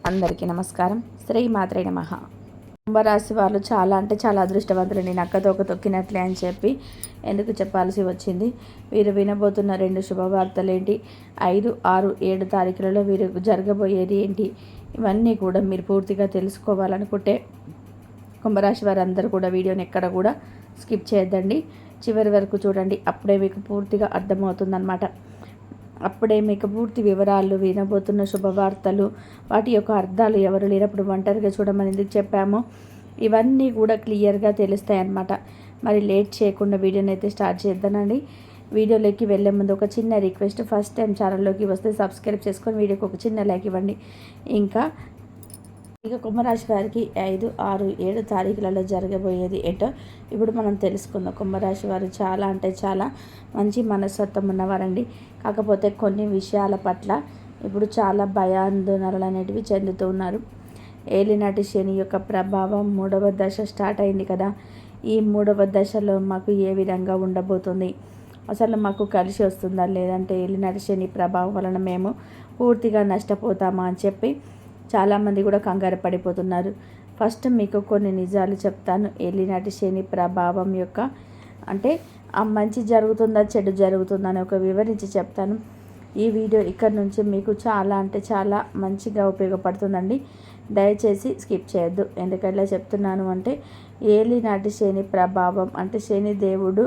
అందరికీ నమస్కారం. శ్రీ మాత్రే నమః. కుంభరాశి వాళ్ళు చాలా అంటే చాలా అదృష్టవంతులండి. నక్కతోక తొక్కినట్లే అని చెప్పి ఎందుకు చెప్పాల్సి వచ్చింది. వీరు వినబోతున్న 2 శుభవార్తలేంటి, 5, 6, 7 తారీఖులలో వీరు జరగబోయేది ఏంటి, ఇవన్నీ కూడా మీరు పూర్తిగా తెలుసుకోవాలనుకుంటే కుంభరాశి వారందరూ కూడా వీడియోని ఎక్కడ కూడా స్కిప్ చేయొద్దండి, చివరి వరకు చూడండి. అప్పుడే మీకు పూర్తిగా అర్థమవుతుందన్నమాట. అప్పుడే మీకు పూర్తి వివరాలు, వినబోతున్న శుభవార్తలు, వాటి యొక్క అర్థాలు, ఎవరు లేనప్పుడు ఒంటరిగా చూడమని ఎందుకు చెప్పామో ఇవన్నీ కూడా క్లియర్గా తెలుస్తాయి అన్నమాట. మరి లేట్ చేయకుండా వీడియోని అయితే స్టార్ట్ చేద్దానండి. వీడియోలోకి వెళ్ళే ముందు ఒక చిన్న రిక్వెస్ట్, ఫస్ట్ టైం ఛానల్లోకి వస్తే సబ్స్క్రైబ్ చేసుకొని వీడియోకి ఒక చిన్న లైక్ ఇవ్వండి. ఇక కుంభరాశి వారికి 5, 6, 7 తారీఖులలో జరగబోయేది ఏంటో ఇప్పుడు మనం తెలుసుకుందాం. కుంభరాశి వారు చాలా అంటే చాలా మంచి మనస్తత్వం ఉన్నవారండి. కాకపోతే కొన్ని విషయాల పట్ల ఇప్పుడు చాలా భయాందోళనలు అనేటివి చెందుతూ ఉన్నారు. ఏలినాటి శని యొక్క ప్రభావం 3వ దశ స్టార్ట్ అయింది కదా. ఈ 3వ దశలో మాకు ఏ విధంగా ఉండబోతుంది, అసలు మాకు కలిసి వస్తుందా, లేదంటే ఏలినాటి శని ప్రభావం వలన మేము పూర్తిగా నష్టపోతామా అని చెప్పి చాలామంది కూడా కంగారు పడిపోతున్నారు. ఫస్ట్ మీకు కొన్ని నిజాలు చెప్తాను. ఏలినాటి శని ప్రభావం యొక్క అంటే ఆ మంచి జరుగుతుందా చెడు జరుగుతుందా అని ఒక వివరించి చెప్తాను. ఈ వీడియో ఇక్కడ నుంచి మీకు చాలా అంటే చాలా మంచిగా ఉపయోగపడుతుందండి. దయచేసి స్కిప్ చేయొద్దు. ఎందుకంటే చెప్తున్నాను అంటే ఏలినాటి శని ప్రభావం అంటే శని దేవుడు,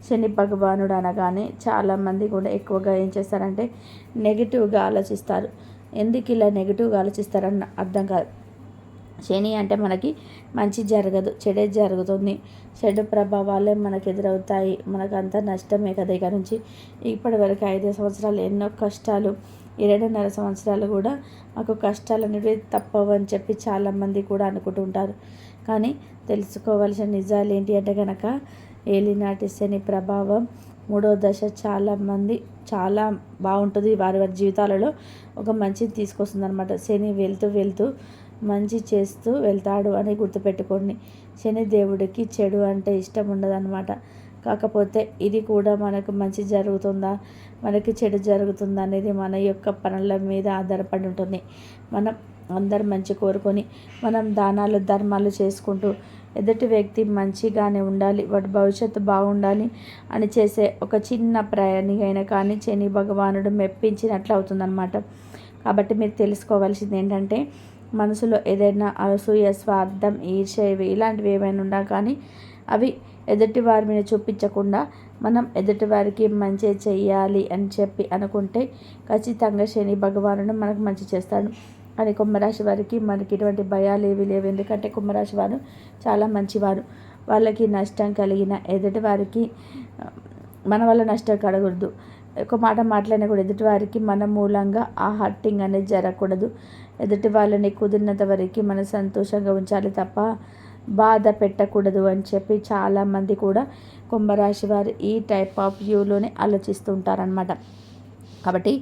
శని భగవానుడు అనగానే చాలామంది కూడా ఎక్కువగా ఏం చేస్తారంటే నెగిటివ్గా ఆలోచిస్తారు. ఎందుకు ఇలా నెగిటివ్గా ఆలోచిస్తారని అర్థం కాదు. శని అంటే మనకి మంచి జరగదు, చెడే జరుగుతుంది. చెడు ప్రభావాలే మనకు ఎదురవుతాయి. మనకంతా నష్టమే కదా. ఇక నుంచి ఇప్పటి వరకు 5 సంవత్సరాలు ఎన్నో కష్టాలు, 2.5 సంవత్సరాలు కూడా మాకు కష్టాలు అనేవి తప్పవు అని చెప్పి చాలామంది కూడా అనుకుంటుంటారు. కానీ తెలుసుకోవాల్సిన నిజాలు ఏంటి అంటే కనుక ఏలినాటి శని ప్రభావం 3వ దశ చాలా బాగుంటుంది. వారి జీవితాలలో ఒక మంచిని తీసుకొస్తుంది అనమాట. శని వెళ్తూ మంచి చేస్తూ వెళ్తాడు అని గుర్తుపెట్టుకోండి. శని దేవుడికి చెడు అంటే ఇష్టం ఉండదన్నమాట. కాకపోతే ఇది కూడా మనకు మంచి జరుగుతుందా, మనకి చెడు జరుగుతుందా అనేది మన యొక్క పనుల మీద ఆధారపడి ఉంటుంది. మనం అందరు మంచి కోరుకొని మనం దానాలు ధర్మాలు చేసుకుంటూ ఎదుటి వ్యక్తి మంచిగానే ఉండాలి, వాటి భవిష్యత్తు బాగుండాలి అని చేసే ఒక చిన్న ప్రయాణికైనా కానీ శని భగవానుడు మెప్పించినట్లు అవుతుందన్నమాట. కాబట్టి మీరు తెలుసుకోవాల్సింది ఏంటంటే మనసులో ఏదైనా అసూయ, స్వార్థం, ఈర్ష్య ఇలాంటివి ఏమైనా ఉన్నా కానీ అవి ఎదుటి వారి మీద చూపించకుండా మనం ఎదుటి వారికి మంచి చెయ్యాలి అని చెప్పి అనుకుంటే ఖచ్చితంగా శని భగవానుడు మనకు మంచి చేస్తాడు. కానీ కుంభరాశి వారికి మనకి ఇటువంటి భయాలు ఏవి లేవు. ఎందుకంటే కుంభరాశి వారు చాలా మంచివారు. వాళ్ళకి నష్టం కలిగిన ఎదుటి వారికి మన వల్ల నష్టం కలగకూడదు. ఒక మాట మాట్లాడినా కూడా ఎదుటి వారికి మన మూలంగా ఆ హర్టింగ్ అనేది జరగకూడదు. ఎదుటి వాళ్ళని కుదిరినంత వరకు మనం సంతోషంగా ఉంచాలి తప్ప బాధ పెట్టకూడదు అని చెప్పి చాలామంది కూడా కుంభరాశి వారు ఈ టైప్ ఆఫ్ వ్యూలోనే ఆలోచిస్తూ ఉంటారనమాట. కాబట్టి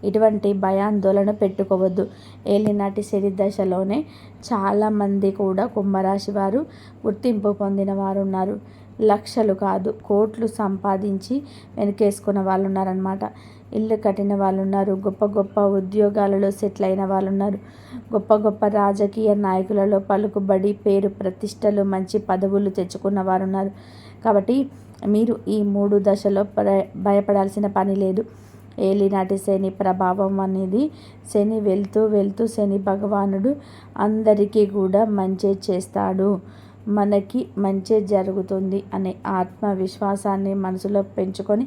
ఇటువంటి భయాందోళన పెట్టుకోవద్దు. ఏలినాటి శని దశలోనే చాలామంది కూడా కుంభరాశి వారు గుర్తింపు పొందిన వారు ఉన్నారు. లక్షలు కాదు కోట్లు సంపాదించి వెనకేసుకున్న వాళ్ళు ఉన్నారనమాట. ఇల్లు కట్టిన వాళ్ళు ఉన్నారు, గొప్ప గొప్ప ఉద్యోగాలలో సెటిల్ అయిన వాళ్ళు ఉన్నారు, గొప్ప గొప్ప రాజకీయ నాయకులలో పలుకుబడి, పేరు ప్రతిష్టలు, మంచి పదవులు తెచ్చుకున్న వారు ఉన్నారు. కాబట్టి మీరు ఈ 3 దశలో భయపడాల్సిన పని లేదు. ఏలినాటి శని ప్రభావం అనేది శని వెళ్తూ శని భగవానుడు అందరికీ కూడా మంచి చేస్తాడు, మనకి మంచి జరుగుతుంది అనే ఆత్మవిశ్వాసాన్ని మనసులో పెంచుకొని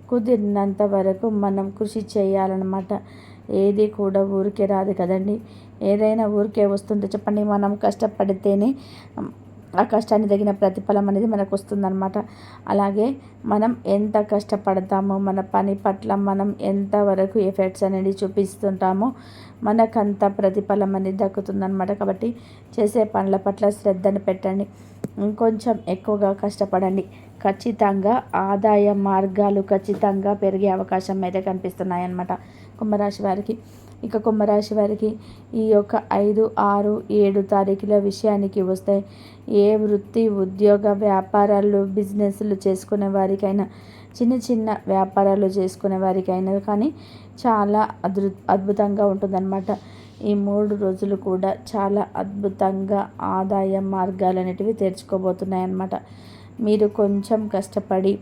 కుదిరినంత వరకు మనం కృషి చేయాలన్నమాట. ఏది కూడా ఊరికే రాదు కదండి. ఏదైనా ఊరికే వస్తుంటే చెప్పండి. మనం కష్టపడితేనే ఆ కష్టానికి తగిన ప్రతిఫలం అనేది మనకు వస్తుందన్నమాట. అలాగే మనం ఎంత కష్టపడతామో, మన పని పట్ల మనం ఎంతవరకు ఎఫర్ట్స్ అనేది చూపిస్తుంటామో మనకంత ప్రతిఫలం అనేది దక్కుతుందన్నమాట. కాబట్టి చేసే పనుల పట్ల శ్రద్ధను పెట్టండి, ఇంకొంచెం ఎక్కువగా కష్టపడండి. ఖచ్చితంగా ఆదాయ మార్గాలు ఖచ్చితంగా పెరిగే అవకాశం అయితే కనిపిస్తున్నాయన్నమాట కుంభరాశి వారికి. ఇక కుంభరాశి వారికి ఈ యొక్క 5, 6, 7 తారీఖుల విషయానికి వస్తే ఏ వృత్తి, ఉద్యోగ, వ్యాపారాలు, బిజినెస్లు చేసుకునే వారికైనా, చిన్న చిన్న వ్యాపారాలు చేసుకునే వారికైనా కానీ చాలా అద్భుతంగా ఉంటుందన్నమాట. ఈ 3 రోజులు కూడా చాలా అద్భుతంగా ఆదాయ మార్గాలు అనేటివి తెరుచుకోబోతున్నాయి అన్నమాట. మీరు కొంచెం కష్టపడి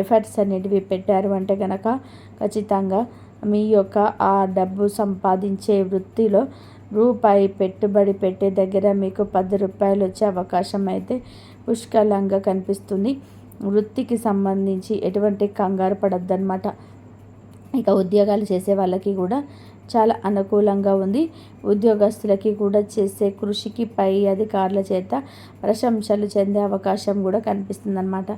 ఎఫర్ట్స్ అనేటివి పెట్టారు అంటే కనుక ఖచ్చితంగా మీ యొక్క ఆ డబ్బు సంపాదించే వృత్తిలో రూపాయి పెట్టుబడి పెట్టే దగ్గర మీకు 10 రూపాయలు వచ్చే అవకాశం అయితే పుష్కలంగా కనిపిస్తుంది. వృత్తికి సంబంధించి ఎటువంటి కంగారు పడొద్దన్నమాట. ఇక ఉద్యోగాలు చేసే వాళ్ళకి కూడా చాలా అనుకూలంగా ఉంది. ఉద్యోగస్తులకి కూడా చేసే కృషికి పై అధికారుల చేత ప్రశంసలు చెందే అవకాశం కూడా కనిపిస్తుందన్నమాట.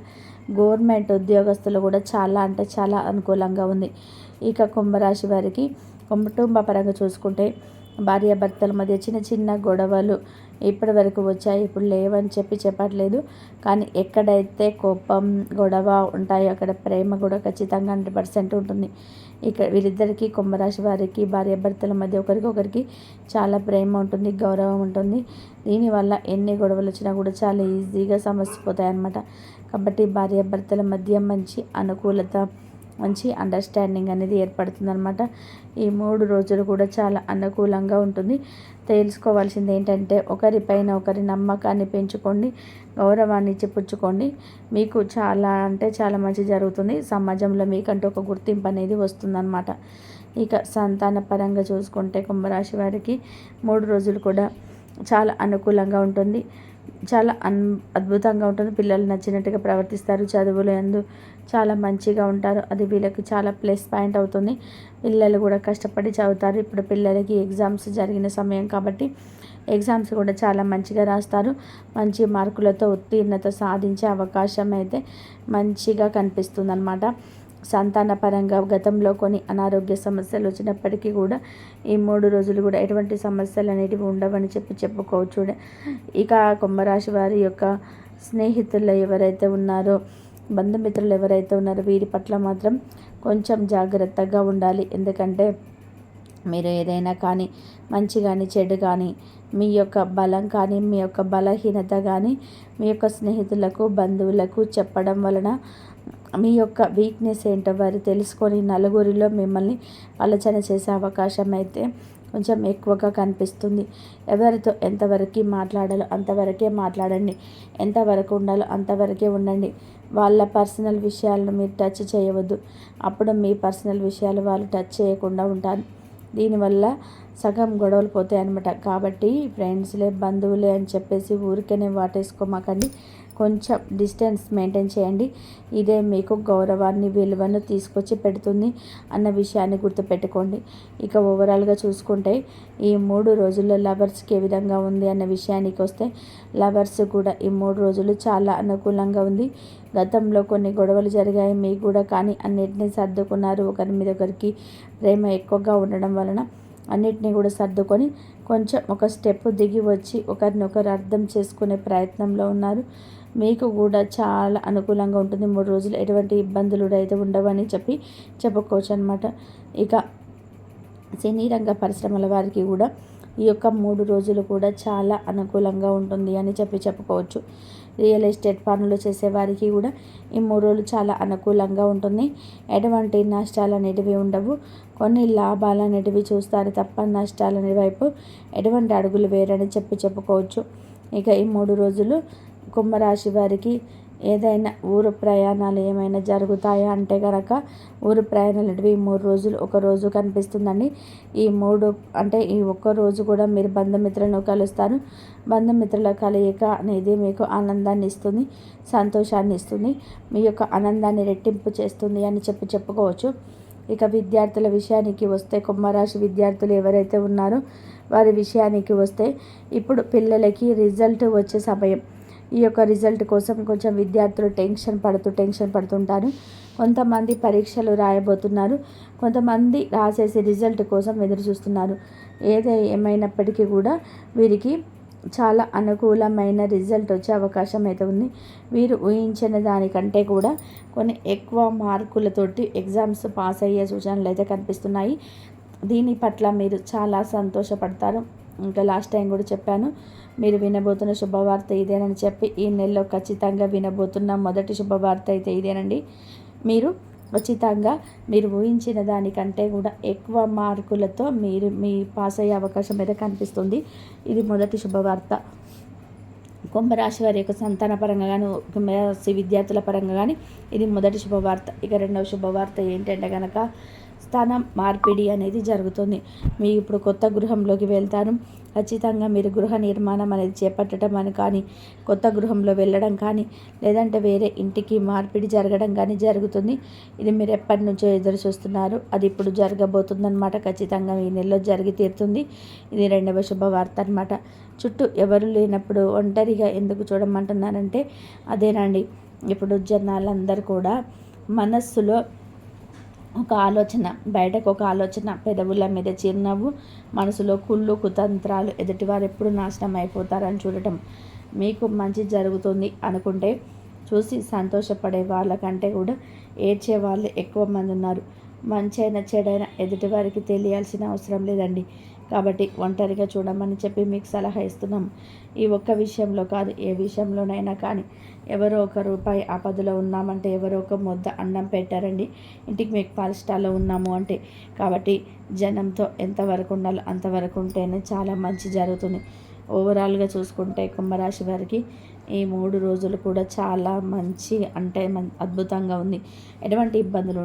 గవర్నమెంట్ ఉద్యోగస్తులు కూడా చాలా అంటే చాలా అనుకూలంగా ఉంది. ఇక కుంభరాశి వారికి కుటుంబ పరంగా చూసుకుంటే భార్యాభర్తల మధ్య చిన్న చిన్న గొడవలు ఇప్పటి వరకు వచ్చాయి, ఇప్పుడు లేవని చెప్పట్లేదు. కానీ ఎక్కడైతే కోపం గొడవ ఉంటాయో అక్కడ ప్రేమ కూడా ఖచ్చితంగా 100% ఉంటుంది. ఇక వీరిద్దరికీ కుంభరాశి వారికి భార్యాభర్తల మధ్య ఒకరికొకరికి చాలా ప్రేమ ఉంటుంది, గౌరవం ఉంటుంది. దీనివల్ల ఎన్ని గొడవలు వచ్చినా కూడా చాలా ఈజీగా సమసిపోతాయి అన్నమాట. కాబట్టి భార్యాభర్తల మధ్య మంచి అనుకూలత, మంచి అండర్స్టాండింగ్ అనేది ఏర్పడుతుందన్నమాట. ఈ 3 రోజులు కూడా చాలా అనుకూలంగా ఉంటుంది. తెలుసుకోవాల్సింది ఏంటంటే ఒకరిపైన ఒకరి నమ్మకాన్ని పెంచుకోండి, గౌరవాన్ని ఇచ్చిపుచ్చుకోండి. మీకు చాలా అంటే చాలా మంచి జరుగుతుంది. సమాజంలో మీకంటూ ఒక గుర్తింపు అనేది వస్తుందన్నమాట. ఇక సంతాన పరంగా చూసుకుంటే కుంభరాశి వారికి 3 రోజులు కూడా చాలా అనుకూలంగా ఉంటుంది. చాలా అద్భుతంగా ఉంటుంది. పిల్లలు నచ్చినట్టుగా ప్రవర్తిస్తారు. చదువులు యందు చాలా మంచిగా ఉంటారు. అది వీళ్ళకి చాలా ప్లస్ పాయింట్ అవుతుంది. పిల్లలు కూడా కష్టపడి చదువుతారు. ఇప్పుడు పిల్లలకి ఎగ్జామ్స్ జరిగిన సమయం కాబట్టి ఎగ్జామ్స్ కూడా చాలా మంచిగా రాస్తారు. మంచి మార్కులతో ఉత్తీర్ణత సాధించే అవకాశం అయితే మంచిగా కనిపిస్తుందన్నమాట. సంతాన పరంగా గతంలో కొన్ని అనారోగ్య సమస్యలు వచ్చినప్పటికీ కూడా ఈ 3 రోజులు కూడా ఎటువంటి సమస్యలు అనేటివి ఉండవని చెప్పుకోవచ్చు. ఇక కుంభరాశి వారి యొక్క స్నేహితులు ఎవరైతే ఉన్నారో, బంధుమిత్రులు ఎవరైతే ఉన్నారో వీరి పట్ల మాత్రం కొంచెం జాగ్రత్తగా ఉండాలి. ఎందుకంటే మీరు ఏదైనా కానీ మంచి కానీ చెడు కానీ మీ యొక్క బలం కానీ మీ యొక్క బలహీనత కానీ మీ యొక్క స్నేహితులకు బంధువులకు చెప్పడం వలన మీ యొక్క వీక్నెస్ ఏంటో వారు తెలుసుకొని నలుగురిలో మిమ్మల్ని పలచన చేసే అవకాశం అయితే కొంచెం ఎక్కువగా కనిపిస్తుంది. ఎవరితో ఎంతవరకు మాట్లాడాలో అంతవరకే మాట్లాడండి, ఎంతవరకు ఉండాలో అంతవరకే ఉండండి. వాళ్ళ పర్సనల్ విషయాలను మీరు టచ్ చేయవద్దు. అప్పుడు మీ పర్సనల్ విషయాలు వాళ్ళు టచ్ చేయకుండా ఉంటారు. దీనివల్ల సగం గొడవలు పోతాయి అన్నమాట. కాబట్టి ఫ్రెండ్స్లే బంధువులే అని చెప్పేసి ఊరికేనే వాటేసుకోమాకండి. కొంచెం డిస్టెన్స్ మెయింటైన్ చేయండి. ఇదే మీకు గౌరవాన్ని, విలువను తీసుకొచ్చి పెడుతుంది అన్న విషయాన్ని గుర్తుపెట్టుకోండి. ఇక ఓవరాల్గా చూసుకుంటే ఈ 3 రోజుల్లో లవర్స్కి ఏ విధంగా ఉంది అన్న విషయానికి వస్తే లవర్స్ కూడా ఈ 3 రోజులు చాలా అనుకూలంగా ఉంది. గతంలో కొన్ని గొడవలు జరిగాయి మీకు కూడా, కానీ అన్నిటినీ సర్దుకున్నారు. ఒకరి మీద ఒకరికి ప్రేమ ఎక్కువగా ఉండడం వలన అన్నిటినీ కూడా సర్దుకొని కొంచెం ఒక స్టెప్ దిగి వచ్చి ఒకరినొకరు అర్థం చేసుకునే ప్రయత్నంలో ఉన్నారు. మీకు కూడా చాలా అనుకూలంగా ఉంటుంది. 3 రోజులు ఎటువంటి ఇబ్బందులు అయితే ఉండవని చెప్పుకోవచ్చు అనమాట. ఇక సినీ రంగ పరిశ్రమల వారికి కూడా ఈ యొక్క 3 రోజులు కూడా చాలా అనుకూలంగా ఉంటుంది అని చెప్పుకోవచ్చు. రియల్ ఎస్టేట్ పనులు చేసేవారికి కూడా ఈ 3 రోజులు చాలా అనుకూలంగా ఉంటుంది. ఎటువంటి నష్టాలు అనేటివి ఉండవు. కొన్ని లాభాలు అనేటివి చూస్తారు తప్ప నష్టాలనే వైపు ఎటువంటి అడుగులు వేరని చెప్పుకోవచ్చు. ఇక ఈ 3 రోజులు కుంభరాశి వారికి ఏదైనా ఊరు ప్రయాణాలు ఏమైనా జరుగుతాయా అంటే కనుక ఊరు ప్రయాణాలు అనేవి 3 రోజులు ఒక రోజు కనిపిస్తుందండి. ఈ 3 అంటే ఈ ఒక్క రోజు కూడా మీరు బంధుమిత్రులను కలుస్తారు. బంధుమిత్రుల కలయిక అనేది మీకు ఆనందాన్ని ఇస్తుంది, సంతోషాన్ని ఇస్తుంది, మీ యొక్క ఆనందాన్ని రెట్టింపు చేస్తుంది అని చెప్పుకోవచ్చు. ఇక విద్యార్థుల విషయానికి వస్తే కుంభరాశి విద్యార్థులు ఎవరైతే ఉన్నారో వారి విషయానికి వస్తే ఇప్పుడు పిల్లలకి రిజల్ట్ వచ్చే సమయం. ఈ యొక్క రిజల్ట్ కోసం కొంచెం విద్యార్థులు టెన్షన్ పడుతుంటారు. కొంతమంది పరీక్షలు రాయబోతున్నారు, కొంతమంది రాసేసి రిజల్ట్ కోసం ఎదురు చూస్తున్నారు. ఏమైనప్పటికీ కూడా వీరికి చాలా అనుకూలమైన రిజల్ట్ వచ్చే అవకాశం అయితే ఉంది. వీరు ఊహించిన దానికంటే కూడా కొన్ని ఎక్కువ మార్కులతోటి ఎగ్జామ్స్ పాస్ అయ్యే సూచనలు అయితే కనిపిస్తున్నాయి. దీని పట్ల మీరు చాలా సంతోషపడతారు. ఇంకా లాస్ట్ టైం కూడా చెప్పాను, మీరు వినబోతున్న శుభవార్త ఇదేనని చెప్పి ఈ నెలలో ఖచ్చితంగా వినబోతున్న మొదటి శుభవార్త అయితే ఇదేనండి. మీరు ఖచ్చితంగా మీరు ఊహించిన దానికంటే కూడా ఎక్కువ మార్కులతో మీ పాస్ అయ్యే అవకాశం అయితే కనిపిస్తుంది. ఇది మొదటి శుభవార్త. కుంభరాశి వారి యొక్క సంతాన పరంగా కానీ, కుంభరాశి విద్యార్థుల పరంగా కానీ ఇది మొదటి శుభవార్త. ఇక రెండవ శుభవార్త ఏంటంటే కనుక స్థాన మార్పిడి అనేది జరుగుతుంది. మీరు ఇప్పుడు కొత్త గృహంలోకి వెళ్తారు. ఖచ్చితంగా మీరు గృహ నిర్మాణం అనేది చేపట్టడం అని కానీ, కొత్త గృహంలో వెళ్ళడం కానీ, లేదంటే వేరే ఇంటికి మార్పిడి జరగడం కానీ జరుగుతుంది. ఇది మీరు ఎప్పటి నుంచో ఎదురు చూస్తున్నారు, అది ఇప్పుడు జరగబోతుందన్నమాట. ఖచ్చితంగా ఈ నెలలో జరిగి తీరుతుంది. ఇది రెండవ శుభవార్త అనమాట. చుట్టూ ఎవరు లేనప్పుడు ఒంటరిగా ఎందుకు చూడమంటున్నారంటే అదేనండి. ఇప్పుడు జనాలందరూ కూడా మనస్సులో ఒక ఆలోచన, బయటకు ఒక ఆలోచన, పెదవుల మీద చిరునవ్వు, మనసులో కుళ్ళు కుతంత్రాలు, ఎదుటివారు ఎప్పుడు నాశనం అయిపోతారని చూడటం. మీకు మంచి జరుగుతుంది అనుకుంటే చూసి సంతోషపడే వాళ్ళకంటే కూడా ఏడ్చే వాళ్ళు ఎక్కువ మంది ఉన్నారు. మంచైనా చెడైనా ఎదుటివారికి తెలియాల్సిన అవసరం లేదండి. కాబట్టి ఒంటరిగా చూడమని చెప్పి మీకు సలహా ఇస్తున్నాం. ఈ ఒక్క విషయంలో కాదు, ఏ విషయంలోనైనా కానీ ఎవరో ఒక రూపాయి ఆపదలో ఉన్నామంటే, ఎవరో ఒక ముద్ద అన్నం పెట్టారండి ఇంటికి, మీకు పాలిస్టాల్లో ఉన్నాము అంటే. కాబట్టి జనంతో ఎంతవరకు ఉండాలో అంతవరకు ఉంటేనే చాలా మంచి జరుగుతుంది. ఓవరాల్గా చూసుకుంటే కుంభరాశి వారికి ఈ 3 రోజులు కూడా చాలా మంచి, అంటే అద్భుతంగా ఉంది. ఎటువంటి ఇబ్బందులు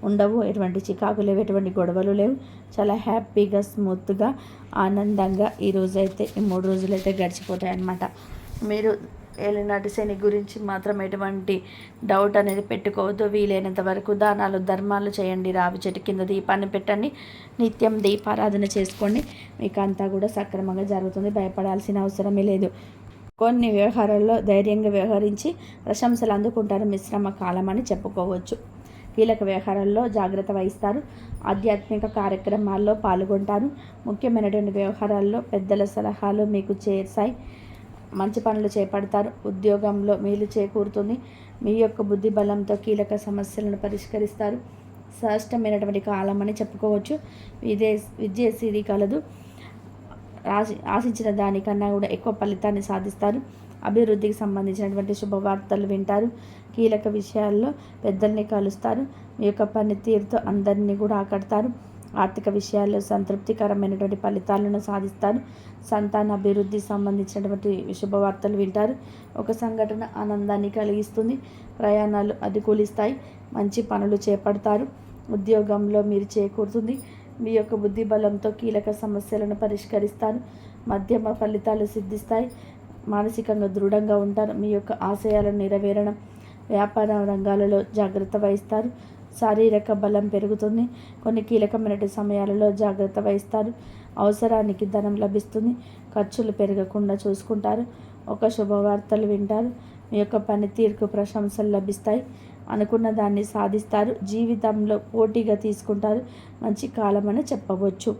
ఉండవు, ఎటువంటి చికాకు లేవు, ఎటువంటి గొడవలు లేవు. చాలా హ్యాపీగా, స్మూత్గా, ఆనందంగా ఈ రోజైతే, ఈ 3 రోజులైతే గడిచిపోతాయి అన్నమాట. మీరు ఏలినాటి శని గురించి మాత్రం ఎటువంటి డౌట్ అనేది పెట్టుకోవద్దు. వీలైనంత వరకు దానాలు ధర్మాలు చేయండి. రావి చెట్టు కింద దీపాన్ని పెట్టండి. నిత్యం దీపారాధన చేసుకోండి. మీకు అంతా కూడా సక్రమంగా జరుగుతుంది. భయపడాల్సిన అవసరమే లేదు. కొన్ని వ్యవహారాల్లో ధైర్యంగా వ్యవహరించి ప్రశంసలు అందుకుంటారు. మిశ్రమ కాలం అని చెప్పుకోవచ్చు. కీలక వ్యవహారాల్లో జాగ్రత్త వహిస్తారు. ఆధ్యాత్మిక కార్యక్రమాల్లో పాల్గొంటారు. ముఖ్యమైనటువంటి వ్యవహారాల్లో పెద్దల సలహాలు మీకు చేస్తాయి. మంచి పనులు చేపడతారు. ఉద్యోగంలో మేలు చేకూరుతుంది. మీ యొక్క బుద్ధి బలంతో కీలక సమస్యలను పరిష్కరిస్తారు. శ్రేష్టమైనటువంటి కాలం అని చెప్పుకోవచ్చు. విజయసిరి కలదు. ఆశించిన దానికన్నా కూడా ఎక్కువ ఫలితాన్ని సాధిస్తారు. అభివృద్ధికి సంబంధించినటువంటి శుభవార్తలు వింటారు. కీలక విషయాల్లో పెద్దల్ని కలుస్తారు. మీ యొక్క పనితీరుతో అందరినీ కూడా ఆకడతారు. ఆర్థిక విషయాల్లో సంతృప్తికరమైనటువంటి ఫలితాలను సాధిస్తారు. సంతాన అభివృద్ధి సంబంధించినటువంటి శుభవార్తలు వింటారు. ఒక సంఘటన ఆనందాన్ని కలిగిస్తుంది. ప్రయాణాలు అనుకూలిస్తాయి. మంచి పనులు చేపడతారు. ఉద్యోగంలో మీరు చేకూరుతుంది. మీ యొక్క బుద్ధి బలంతో కీలక సమస్యలను పరిష్కరిస్తారు. మధ్యమ ఫలితాలు సిద్ధిస్తాయి. మానసికంగా దృఢంగా ఉంటారు. మీ యొక్క ఆశయాలను నెరవేరడం, వ్యాపార రంగాలలో జాగ్రత్త వహిస్తారు. శారీరక బలం పెరుగుతుంది. కొన్ని కీలకమైన సమయాలలో జాగ్రత్త వహిస్తారు. అవసరానికి ధనం లభిస్తుంది. ఖర్చులు పెరగకుండా చూసుకుంటారు. ఒక శుభవార్తలు వింటారు. మీ యొక్క పనితీరుకు ప్రశంసలు లభిస్తాయి. అనుకున్న దాన్ని సాధిస్తారు. జీవితంలో పోటీగా తీసుకుంటారు. మంచి కాలం అని చెప్పవచ్చు.